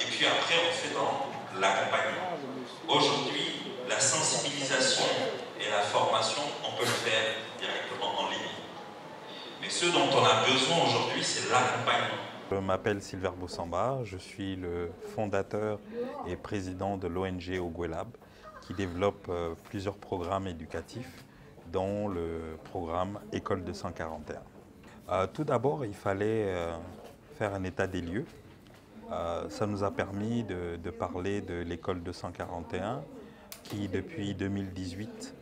Et puis après, on fait dans l'accompagnement. Aujourd'hui, la sensibilisation et la formation, on peut le faire directement en ligne. Mais ce dont on a besoin aujourd'hui, c'est l'accompagnement. Je m'appelle Silver Boussamba, je suis le fondateur et président de l'ONG Ogwelab qui développe plusieurs programmes éducatifs dont le programme École 241. Tout d'abord, il fallait faire un état des lieux. Ça nous a permis de parler de l'école 241 qui, depuis 2018,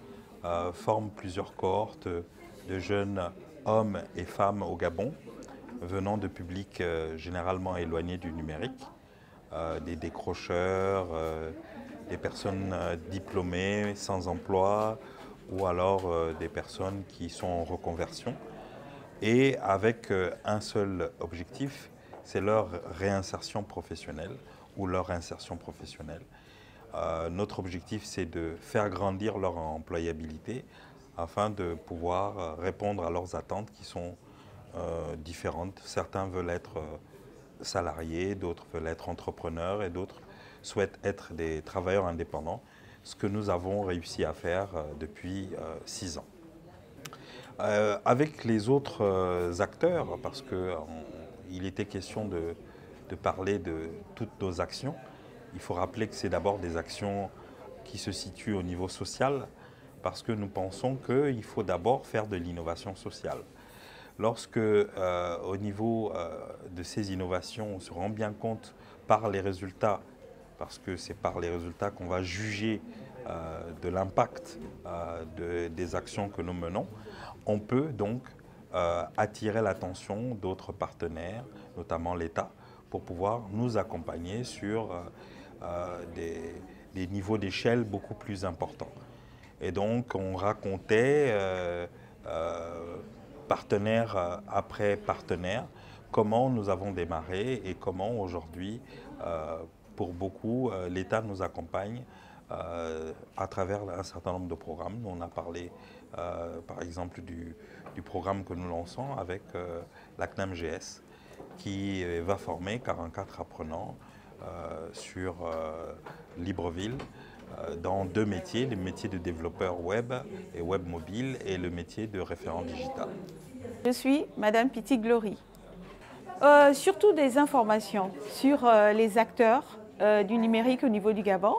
forme plusieurs cohortes de jeunes hommes et femmes au Gabon, venant de publics généralement éloignés du numérique, des décrocheurs, des personnes diplômées, sans emploi, ou alors des personnes qui sont en reconversion, et avec un seul objectif, c'est leur réinsertion professionnelle ou leur insertion professionnelle. Notre objectif, c'est de faire grandir leur employabilité afin de pouvoir répondre à leurs attentes qui sont différentes. Certains veulent être salariés, d'autres veulent être entrepreneurs et d'autres souhaitent être des travailleurs indépendants, ce que nous avons réussi à faire depuis 6 ans. Avec les autres acteurs, parce qu'il était question de parler de toutes nos actions, il faut rappeler que c'est d'abord des actions qui se situent au niveau social, parce que nous pensons qu'il faut d'abord faire de l'innovation sociale. Lorsque, au niveau de ces innovations, on se rend bien compte par les résultats, parce que c'est par les résultats qu'on va juger de l'impact des actions que nous menons, on peut donc attirer l'attention d'autres partenaires, notamment l'État, pour pouvoir nous accompagner sur des niveaux d'échelle beaucoup plus importants. Et donc on racontait, partenaire après partenaire, comment nous avons démarré et comment aujourd'hui, pour beaucoup, l'État nous accompagne à travers un certain nombre de programmes. On a parlé par exemple du programme que nous lançons avec la CNAMGS qui va former 44 apprenants sur Libreville dans 2 métiers, le métier de développeur web et web mobile et le métier de référent digital. Je suis Madame Piti Glory. Surtout des informations sur les acteurs du numérique au niveau du Gabon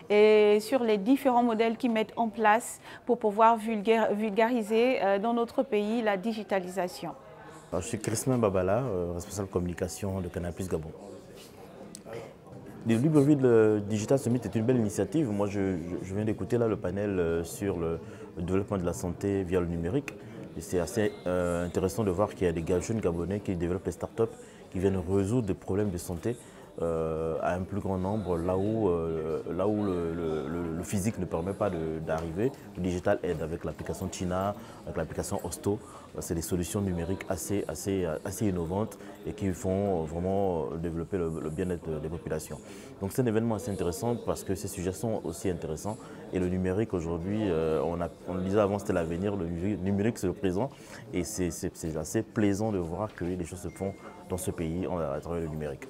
et sur les différents modèles qu'ils mettent en place pour pouvoir vulgariser dans notre pays la digitalisation. Alors, je suis Christophe Babala, responsable communication de Canal+ Gabon. Le Libreville Digital Summit est une belle initiative. Moi, je viens d'écouter là le panel sur le développement de la santé via le numérique. C'est assez intéressant de voir qu'il y a des jeunes Gabonais qui développent des startups qui viennent résoudre des problèmes de santé à un plus grand nombre, là où le physique ne permet pas d'arriver. Le digital aide avec l'application China, avec l'application Hosto. C'est des solutions numériques assez innovantes et qui font vraiment développer le bien-être des populations. Donc c'est un événement assez intéressant parce que ces sujets sont aussi intéressants. Et le numérique aujourd'hui, on le disait avant, c'était l'avenir, le numérique c'est le présent. Et c'est assez plaisant de voir que les choses se font dans ce pays à travers le numérique.